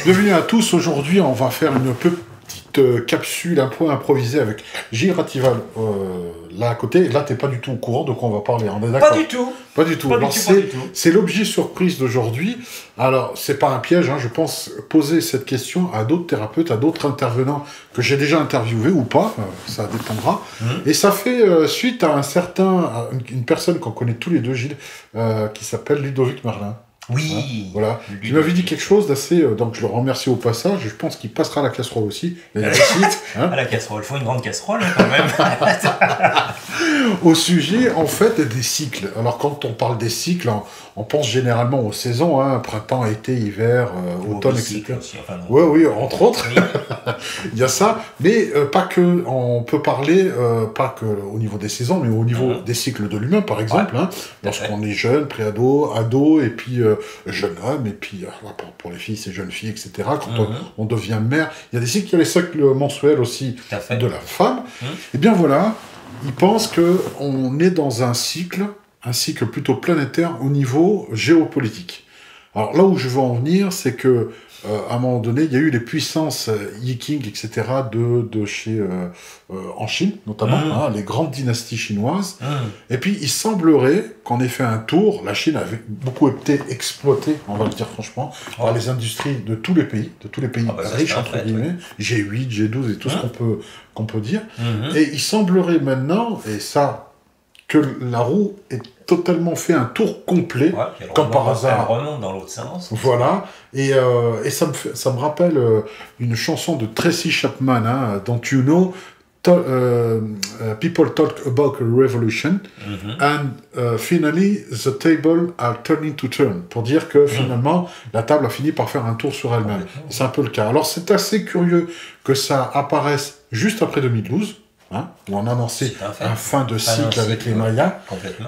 Bienvenue à tous. Aujourd'hui, on va faire une petite capsule un peu improvisée avec Gilles Ratival là à côté. Et là, t'es pas du tout au courant de quoi on va parler. On est d'accord? Pas du tout. Pas du tout. Pas Alors, du tout, pas du tout. c'est l'objet surprise d'aujourd'hui. Alors, c'est pas un piège, hein, je pense poser cette question à d'autres thérapeutes, à d'autres intervenants que j'ai déjà interviewés ou pas, ça dépendra. Et ça fait suite à une personne qu'on connaît tous les deux, Gilles, qui s'appelle Ludovic Merlin. Oui. Hein, voilà. Il m'avait dit quelque chose d'assez... donc je le remercie au passage. Je pense qu'il passera à la casserole aussi. À la casserole. Il faut une grande casserole hein, quand même. Au sujet, en fait, des cycles. Alors quand on parle des cycles, on pense généralement aux saisons. Hein, printemps, été, hiver, automne, etc. Aussi, enfin, oui, entre autres. Oui. Il y a ça. Mais pas que... On peut parler, pas que au niveau des saisons, mais au niveau des cycles de l'humain, par exemple. Hein, lorsqu'on est jeune, pré-ado, ado, et puis... jeune homme, et puis pour les filles, c'est jeune fille, etc. Quand on devient mère, il y a des cycles, il y a les cycles mensuels aussi de la femme. Et bien voilà, ils pensent qu'on est dans un cycle plutôt planétaire au niveau géopolitique. Alors là où je veux en venir, c'est que à un moment donné, il y a eu les puissances Yiking, etc. en Chine, notamment, hein, les grandes dynasties chinoises. Et puis, il semblerait qu'on ait fait un tour. La Chine avait beaucoup été exploitée, on va le dire franchement, par les industries de tous les pays riches, entre guillemets, G8, G12 et tout ce qu'on peut dire. Et il semblerait maintenant, et ça, que la roue est totalement fait un tour complet, comme par hasard. Elle remonte dans l'autre sens. Voilà, et ça me rappelle une chanson de Tracy Chapman, hein, Don't You Know, People Talk About a Revolution, and finally the table are turning to turn, pour dire que finalement la table a fini par faire un tour sur elle-même. C'est un peu le cas. Alors c'est assez curieux que ça apparaisse juste après 2012, hein, où on a annoncé un fin de cycle avec les Mayas.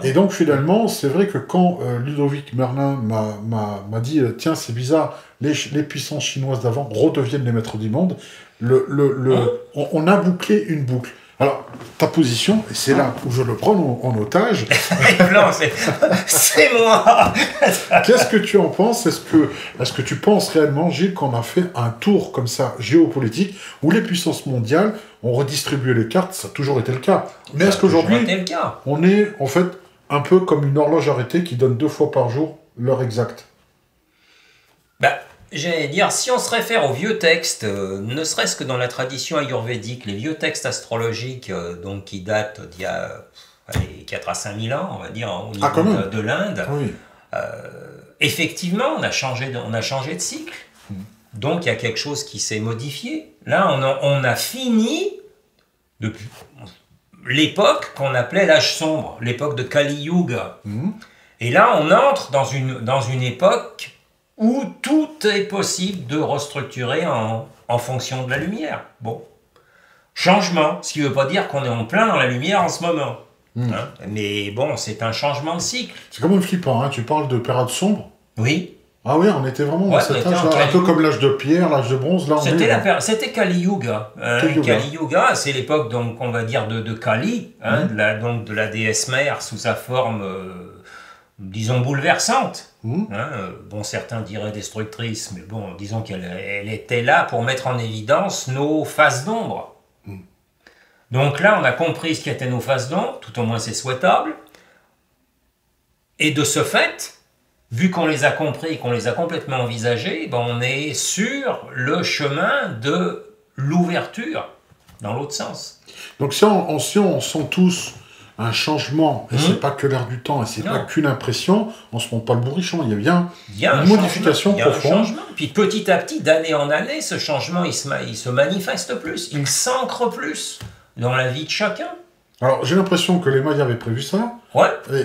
Et donc finalement, c'est vrai que quand Ludovic Merlin m'a dit « Tiens, c'est bizarre, les puissances chinoises d'avant redeviennent les maîtres du monde », on a bouclé une boucle. Alors, ta position, et c'est là où je le prends en otage... Non, c'est moi. Qu'est-ce que tu en penses? Est-ce que tu penses réellement, Gilles, qu'on a fait un tour comme ça géopolitique, où les puissances mondiales ont redistribué les cartes? Ça a toujours été le cas. Mais est-ce qu'aujourd'hui, on est en fait un peu comme une horloge arrêtée qui donne 2 fois par jour l'heure exacte? J'allais dire, si on se réfère aux vieux textes, ne serait-ce que dans la tradition ayurvédique, les vieux textes astrologiques donc qui datent d'il y a 4 à 5 000 ans, on va dire, au niveau de l'Inde, effectivement, on a changé de cycle. Donc, il y a quelque chose qui s'est modifié. Là, on a fini depuis l'époque qu'on appelait l'âge sombre, l'époque de Kali Yuga. Et là, on entre dans une époque où tout est possible de restructurer en fonction de la lumière. Bon, changement, ce qui ne veut pas dire qu'on est en plein dans la lumière en ce moment. Hein, mais bon, c'est un changement de cycle. C'est quand même flippant, hein, tu parles de période sombre. Oui. Ah oui, on était vraiment dans cet âge-là, un peu comme l'âge de pierre, l'âge de bronze. C'était Kali Yuga. Kali Yuga, c'est l'époque, donc, on va dire, de Kali, hein, de la déesse mère sous sa forme... disons bouleversante. Bon, certains diraient destructrice, mais bon, disons qu'elle était là pour mettre en évidence nos faces d'ombre. Donc là, on a compris ce qu'étaient nos faces d'ombre, tout au moins c'est souhaitable. Et de ce fait, vu qu'on les a compris, qu'on les a complètement envisagés, ben on est sur le chemin de l'ouverture, dans l'autre sens. Donc si on sent tous un changement, et c'est pas que l'air du temps, et c'est pas qu'une impression, on se monte pas le bourrichon, il y a bien une modification profonde. Puis petit à petit, d'année en année, ce changement, il se manifeste plus, il s'ancre plus dans la vie de chacun. Alors, j'ai l'impression que les Mayas avaient prévu ça,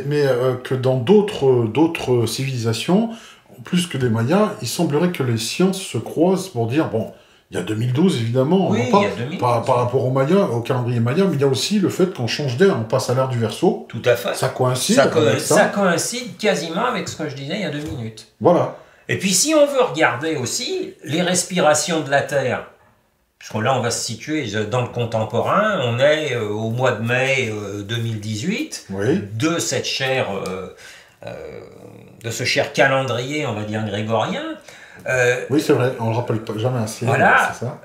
mais que dans d'autres civilisations, plus que les Mayas, il semblerait que les sciences se croisent pour dire, bon, il y a 2012, évidemment, par rapport au Maya, au calendrier Maya, mais il y a aussi le fait qu'on change d'air, on passe à l'ère du Verseau. Tout à fait. Ça coïncide ça coïncide quasiment avec ce que je disais il y a 2 minutes. Voilà. Et puis si on veut regarder aussi les respirations de la Terre, puisque là on va se situer dans le contemporain, on est au mois de mai 2018, de cette de ce cher calendrier, on va dire grégorien. Oui, c'est vrai, on ne le rappelle pas, jamais assez. Voilà. C'est ça.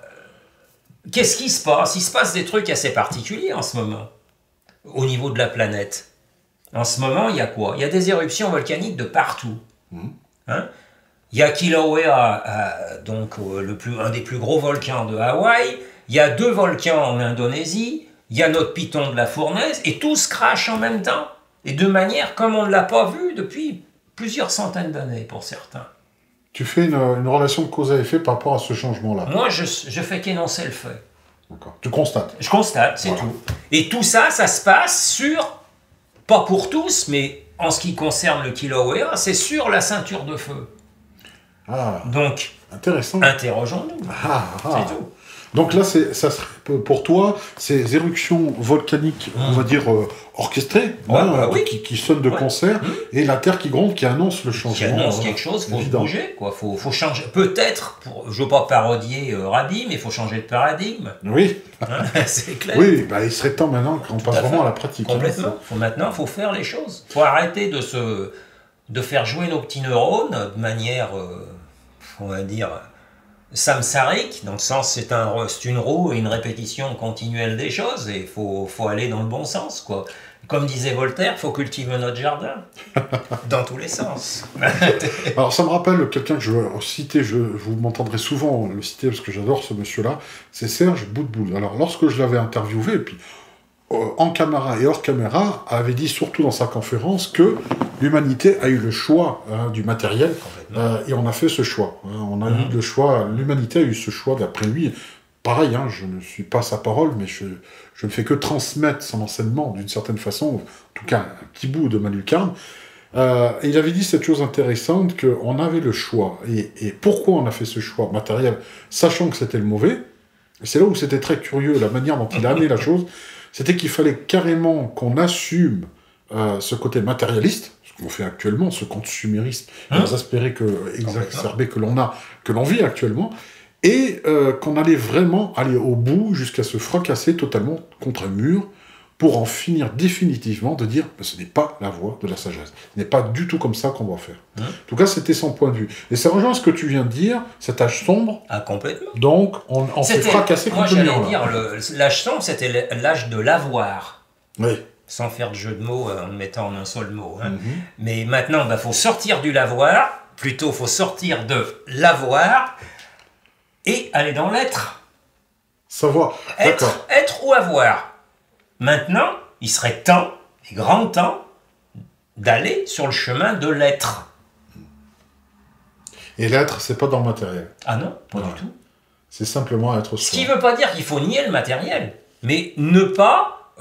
Qu'est-ce qui se passe? Il se passe des trucs assez particuliers en ce moment, au niveau de la planète. En ce moment, il y a quoi? Il y a des éruptions volcaniques de partout. Hein? Il y a Kilauea, donc un des plus gros volcans de Hawaï. Il y a 2 volcans en Indonésie. Il y a notre piton de la Fournaise. Et tout se crache en même temps. Et de manière comme on ne l'a pas vu depuis plusieurs centaines d'années pour certains. Tu fais une relation de cause à effet par rapport à ce changement-là. Moi, je fais qu'énoncer le fait. D'accord. Tu constates. Je constate, c'est tout. Et tout ça, ça se passe sur, pas pour tous, mais en ce qui concerne le Kilauea, c'est sur la ceinture de feu. Ah, donc, intéressant. Interrogeons-nous. C'est tout. Donc là, ça serait, pour toi, ces éruptions volcaniques, on va dire, orchestrées, oui. qui sonnent de concert, et la Terre qui gronde, qui annonce le changement. Qui annonce quelque chose, il faut se bouger, quoi. Faut changer. Peut-être, je ne veux pas parodier Radi, mais il faut changer de paradigme. Oui. C'est clair. Oui, bah, il serait temps maintenant qu'on passe vraiment à la pratique. Complètement. Maintenant, il faut faire les choses. Il faut arrêter de faire jouer nos petits neurones de manière, on va dire, samsarique, dans le sens c'est une roue et une répétition continuelle des choses, et il faut aller dans le bon sens, quoi. Comme disait Voltaire, il faut cultiver notre jardin, dans tous les sens. Alors ça me rappelle quelqu'un que je veux citer, vous m'entendrez souvent le citer parce que j'adore ce monsieur-là, c'est Serge Boutboul. Alors lorsque je l'avais interviewé, et puis en caméra et hors caméra, avait dit surtout dans sa conférence que l'humanité a eu le choix du matériel, et on a fait ce choix. On a eu le choix, l'humanité a eu ce choix d'après lui. Pareil, je ne suis pas sa parole, mais je ne fais que transmettre son enseignement d'une certaine façon, en tout cas un petit bout de ma lucarne. Et il avait dit cette chose intéressante, qu'on avait le choix. Et pourquoi on a fait ce choix matériel, sachant que c'était le mauvais, c'est là où c'était très curieux, la manière dont il a amené la chose, c'était qu'il fallait carrément qu'on assume ce côté matérialiste, ce qu'on fait actuellement, ce consumérisme exacerbé que l'on vit actuellement, et qu'on allait vraiment aller au bout jusqu'à se fracasser totalement contre un mur pour en finir définitivement de dire ce n'est pas la voie de la sagesse. Ce n'est pas du tout comme ça qu'on va faire. En tout cas, c'était son point de vue. Et ça rejoint ce que tu viens de dire, cet âge sombre. Ah, complètement. Donc, on s'est fracassé contre le mur. Moi, j'allais dire, l'âge sombre, c'était l'âge de l'avoir. Oui. Sans faire de jeu de mots, en mettant en un seul mot. Mais maintenant, faut sortir du l'avoir, plutôt faut sortir de l'avoir et aller dans l'être. Savoir. Être ou avoir. Maintenant, il serait temps, et grand temps, d'aller sur le chemin de l'être. Et l'être, c'est pas dans le matériel. Ah non, pas du tout. C'est simplement être soi. Ce qui ne veut pas dire qu'il faut nier le matériel, mais ne pas,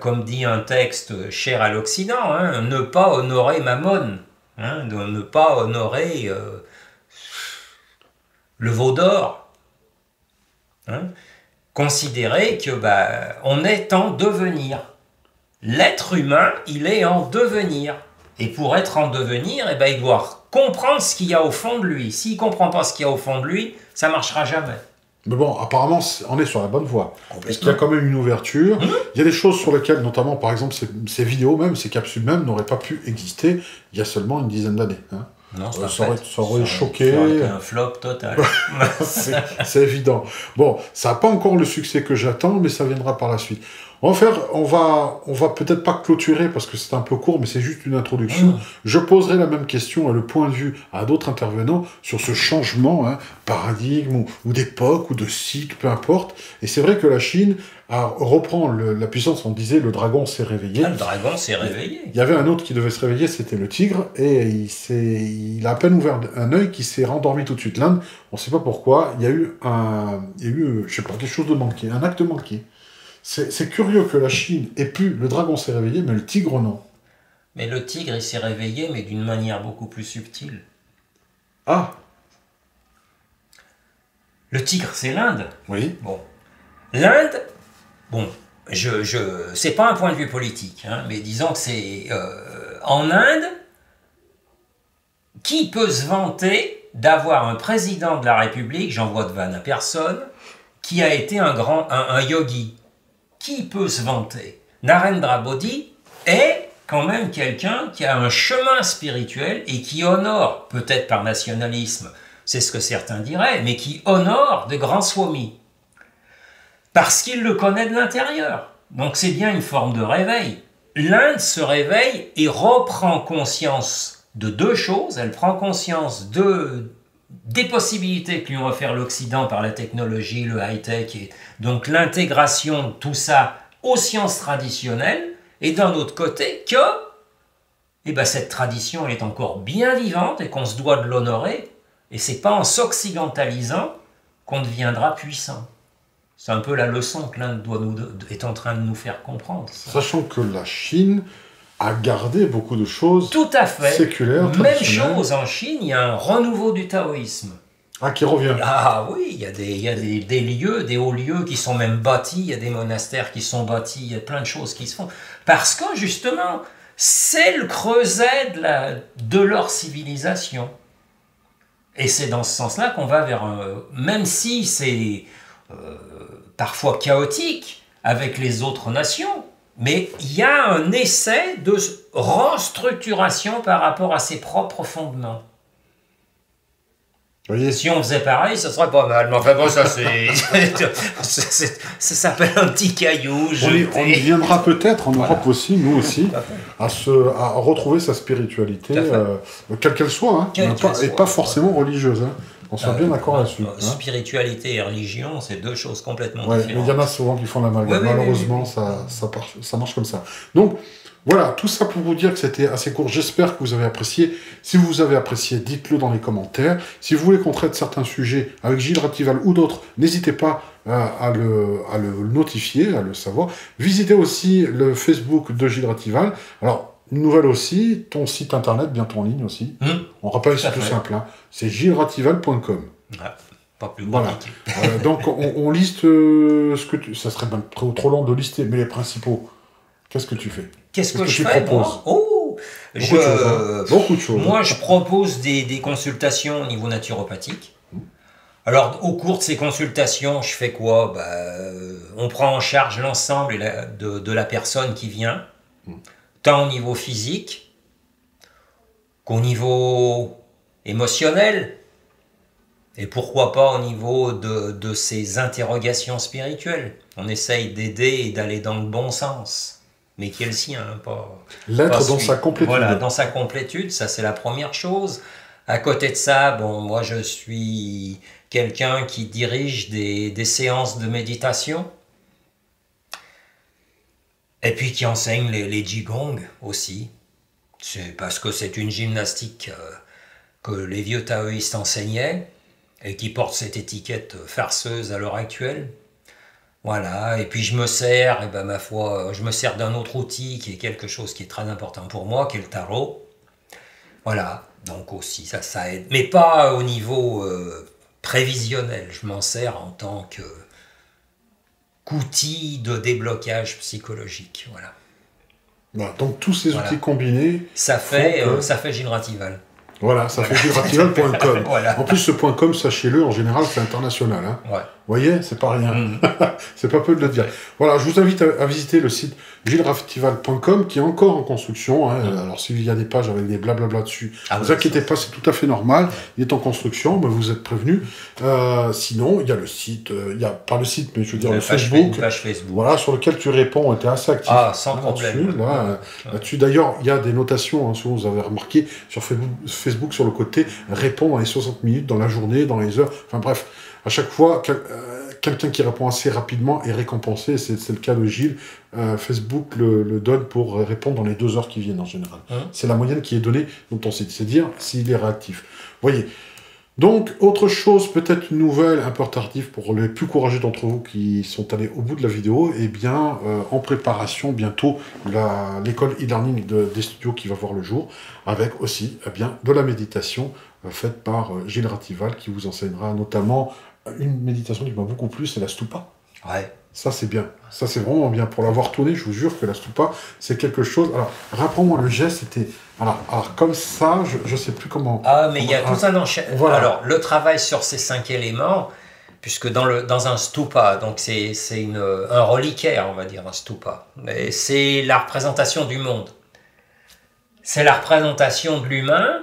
comme dit un texte cher à l'Occident, ne pas honorer Mammon, ne pas honorer le veau d'or. Considérer que on est en devenir. L'être humain, il est en devenir. Et pour être en devenir, il doit comprendre ce qu'il y a au fond de lui. S'il ne comprend pas ce qu'il y a au fond de lui, ça ne marchera jamais. Mais bon, apparemment, on est sur la bonne voie. Parce qu'il y a quand même une ouverture. Il y a des choses sur lesquelles, notamment, par exemple, ces vidéos même, ces capsules même, n'auraient pas pu exister il y a seulement une dizaine d'années. Non, ça aurait choqué. Ça aurait été un flop total. C'est évident. Bon, ça n'a pas encore le succès que j'attends, mais ça viendra par la suite. On va peut-être pas clôturer parce que c'est un peu court, mais c'est juste une introduction. Je poserai la même question et le point de vue à d'autres intervenants sur ce changement, paradigme ou d'époque ou de cycle, peu importe. Et c'est vrai que la Chine reprend la puissance. On disait le dragon s'est réveillé. Le dragon s'est réveillé. Il y avait un autre qui devait se réveiller, c'était le tigre, et il a à peine ouvert un œil qui s'est rendormi tout de suite. L'Inde, on ne sait pas pourquoi, il y a eu je sais pas, quelque chose de manqué, un acte manqué. C'est curieux que la Chine ait pu, le dragon s'est réveillé, mais le tigre non. Mais le tigre, il s'est réveillé, mais d'une manière beaucoup plus subtile. Ah. Le tigre, c'est l'Inde. Oui. Bon. L'Inde, c'est pas un point de vue politique, mais disons que c'est... en Inde, qui peut se vanter d'avoir un président de la République, j'en vois de vanne à personne, qui a été un yogi? Qui peut se vanter? Narendra Modi est quand même quelqu'un qui a un chemin spirituel et qui honore, peut-être par nationalisme, c'est ce que certains diraient, mais qui honore de grands swamis. Parce qu'il le connaît de l'intérieur. Donc c'est bien une forme de réveil. L'Inde se réveille et reprend conscience de deux choses. Elle prend conscience des possibilités que lui a offert l'Occident par la technologie, le high-tech, et donc l'intégration de tout ça aux sciences traditionnelles, et d'un autre côté que cette tradition elle est encore bien vivante et qu'on se doit de l'honorer, et c'est pas en s'occidentalisant qu'on deviendra puissant. C'est un peu la leçon que l'Inde est en train de nous faire comprendre. Ça. Sachant que la Chine a gardé beaucoup de choses tout à fait séculaires, même chose en Chine, il y a un renouveau du taoïsme. Ah, qui revient. Ah oui, il y a des lieux, des hauts lieux qui sont même bâtis, il y a des monastères qui sont bâtis, il y a plein de choses qui se font. Parce que justement, c'est le creuset de leur civilisation. Et c'est dans ce sens-là qu'on va vers même si c'est parfois chaotique avec les autres nations, mais il y a un essai de restructuration par rapport à ses propres fondements. Voyez. Si on faisait pareil, ça serait pas mal. Mais enfin bon, ça ça s'appelle un petit caillou. On y viendra peut-être en Europe aussi, nous aussi, à retrouver sa spiritualité, quelle qu'elle soit, et pas forcément religieuse. Hein. On soit bien d'accord là-dessus. Spiritualité et religion, c'est deux choses complètement différentes. Mais il y en a souvent qui font l'amalgame. Malheureusement, ça marche comme ça. Donc, voilà, tout ça pour vous dire que c'était assez court. J'espère que vous avez apprécié. Si vous avez apprécié, dites-le dans les commentaires. Si vous voulez qu'on traite certains sujets avec Gilles Ratival ou d'autres, n'hésitez pas à le notifier, à le savoir. Visitez aussi le Facebook de Gilles Ratival. Alors, une nouvelle aussi, ton site internet bientôt en ligne aussi. On rappelle, c'est tout simple. Hein. C'est gilesratival.com. Pas plus compliqué. Voilà. Donc, on liste ça serait même trop long de lister, mais les principaux. Qu'est-ce que tu fais? Qu'est-ce que je fais, moi? Beaucoup de choses. Moi, je propose des consultations au niveau naturopathique. Alors, au cours de ces consultations, je fais quoi? On prend en charge l'ensemble de la personne qui vient, tant au niveau physique qu'au niveau émotionnel, et pourquoi pas au niveau de ses interrogations spirituelles. On essaye d'aider et d'aller dans le bon sens. Mais qui est le sien, l'être dans sa complétude. Voilà, dans sa complétude, ça c'est la première chose. À côté de ça, moi je suis quelqu'un qui dirige des séances de méditation. Et puis qui enseigne les Qigong aussi. C'est parce que c'est une gymnastique que les vieux taoïstes enseignaient et qui porte cette étiquette farceuse à l'heure actuelle. Voilà, et puis je me sers, ma foi, je me sers d'un autre outil qui est quelque chose qui est très important pour moi, qui est le tarot. Voilà, donc aussi ça aide, mais pas au niveau prévisionnel, je m'en sers en tant qu'outil de déblocage psychologique, voilà. Donc tous ces outils combinés... Ça fait Gilles Ratival. Voilà, ça fait gilesratival.com. Voilà. En plus, ce .com, sachez-le, en général, c'est international. Hein. Ouais. Vous voyez, c'est pas rien. C'est pas peu de le dire. Voilà, je vous invite à visiter le site gilesratival.com qui est encore en construction. Hein. Alors, s'il y a des pages avec des blablabla dessus, ne vous inquiétez pas, c'est tout à fait normal. Il est en construction, mais vous êtes prévenus. Sinon, il y a le site, pas le site, mais je veux dire le Facebook. Une page Facebook. Voilà, sur lequel tu réponds, tu es assez actif. Ah, sans problème. Là-dessus, d'ailleurs, il y a des notations, souvent vous avez remarqué, sur Facebook sur le côté, répond dans les 60 minutes, dans la journée, dans les heures, enfin bref, à chaque fois, quelqu'un qui répond assez rapidement est récompensé, c'est le cas de Gilles, Facebook le donne pour répondre dans les 2 heures qui viennent en général. C'est la moyenne qui est donnée dans ton site, c'est dire s'il est réactif. Voyez. Donc, autre chose, peut-être une nouvelle un peu tardive pour les plus courageux d'entre vous qui sont allés au bout de la vidéo, en préparation bientôt l'école e-learning des studios qui va voir le jour, avec aussi de la méditation faite par Gilles Ratival qui vous enseignera notamment une méditation qui m'a beaucoup plu, c'est la stupa. Ouais. Ça, c'est bien. Ça, c'est vraiment bien. Pour l'avoir tourné, je vous jure que la stupa, c'est quelque chose... Alors, rapprends-moi le geste, c'était... Alors, comme ça, je ne sais plus comment... Ah, mais il y a tout un enchaînement. Voilà. Alors, le travail sur ces 5 éléments, puisque dans un stupa, donc c'est un reliquaire, on va dire, un stupa. C'est la représentation du monde. c'est la représentation de l'humain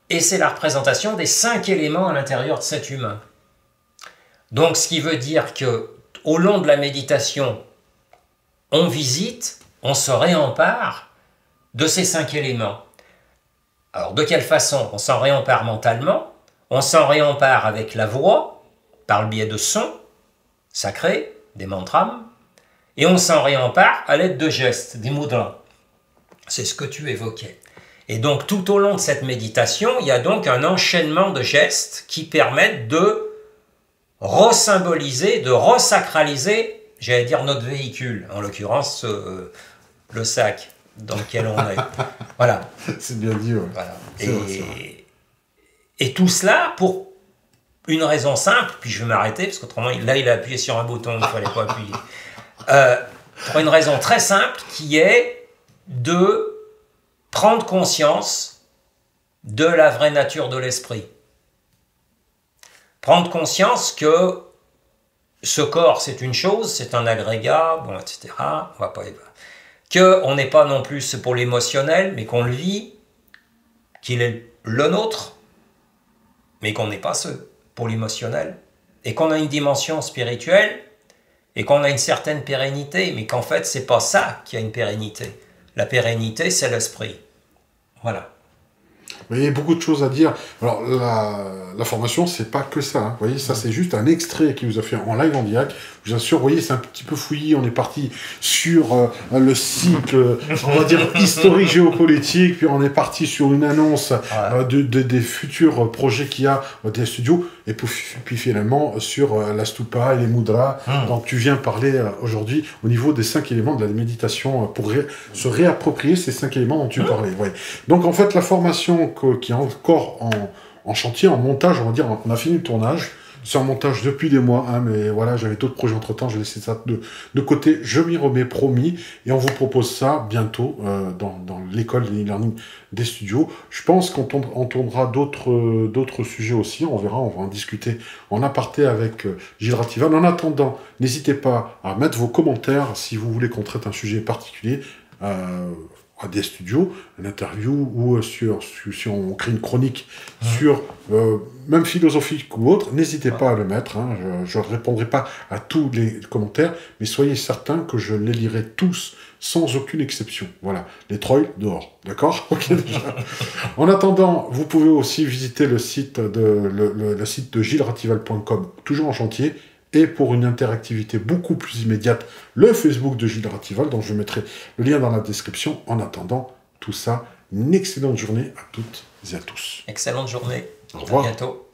et c'est la représentation des 5 éléments à l'intérieur de cet humain. Donc, ce qui veut dire que au long de la méditation, on visite, on se réempare de ces 5 éléments. Alors, de quelle façon? On s'en réempare mentalement, on s'en réempare avec la voix, par le biais de sons sacrés, des mantras, et on s'en réempare à l'aide de gestes, des mudras. C'est ce que tu évoquais. Et donc, tout au long de cette méditation, il y a donc un enchaînement de gestes qui permettent de resymboliser, de resacraliser, j'allais dire, notre véhicule, en l'occurrence le sac dans lequel on est. Voilà. C'est bien dit, ouais. Voilà. Et tout cela pour une raison simple, puis je vais m'arrêter, parce qu'autrement, là, il a appuyé sur un bouton, il ne fallait pas appuyer. Pour une raison très simple, qui est de prendre conscience de la vraie nature de l'esprit. Prendre conscience que ce corps, c'est une chose, c'est un agrégat, bon, etc. On va pas qu'on n'est pas non plus pour l'émotionnel, mais qu'on le vit, qu'il est le nôtre, mais qu'on n'est pas ce pour l'émotionnel, et qu'on a une dimension spirituelle, et qu'on a une certaine pérennité, mais qu'en fait, c'est pas ça qui a une pérennité. La pérennité, c'est l'esprit. Voilà. Il y a beaucoup de choses à dire. Alors, la formation, c'est pas que ça. Vous voyez, ça, c'est juste un extrait qui vous a fait en live, en direct. Je vous assure, vous voyez, c'est un petit peu fouillis. On est parti sur le cycle, on va dire, historique géopolitique. Puis on est parti sur une annonce des futurs projets qu'il y a des studios. Et puis finalement, sur la stupa et les mudras. Donc, tu viens parler aujourd'hui au niveau des 5 éléments de la méditation pour se réapproprier ces 5 éléments dont tu parlais. Ouais. Donc, en fait, la formation qui est encore en chantier, en montage, on va dire, on a fini le tournage. C'est en montage depuis des mois, hein, mais voilà, j'avais d'autres projets entre-temps, j'ai laissé ça de côté. Je m'y remets, promis, et on vous propose ça bientôt dans l'école de e-learning des studios. Je pense qu'on tournera d'autres sujets aussi, on verra, on va en discuter en aparté avec Gilles Ratival. En attendant, n'hésitez pas à mettre vos commentaires si vous voulez qu'on traite un sujet particulier. À des studios, une interview ou si on crée une chronique sur même philosophique ou autre, n'hésitez pas à le mettre. Hein, je ne répondrai pas à tous les commentaires, mais soyez certains que je les lirai tous sans aucune exception. Voilà, les trolls dehors, d'accord? Okay, déjà. En attendant, vous pouvez aussi visiter le site de gilesratival.com, toujours en chantier. Et pour une interactivité beaucoup plus immédiate, le Facebook de Gilles Ratival, dont je mettrai le lien dans la description. En attendant tout ça, une excellente journée à toutes et à tous. Excellente journée. Au revoir. À bientôt.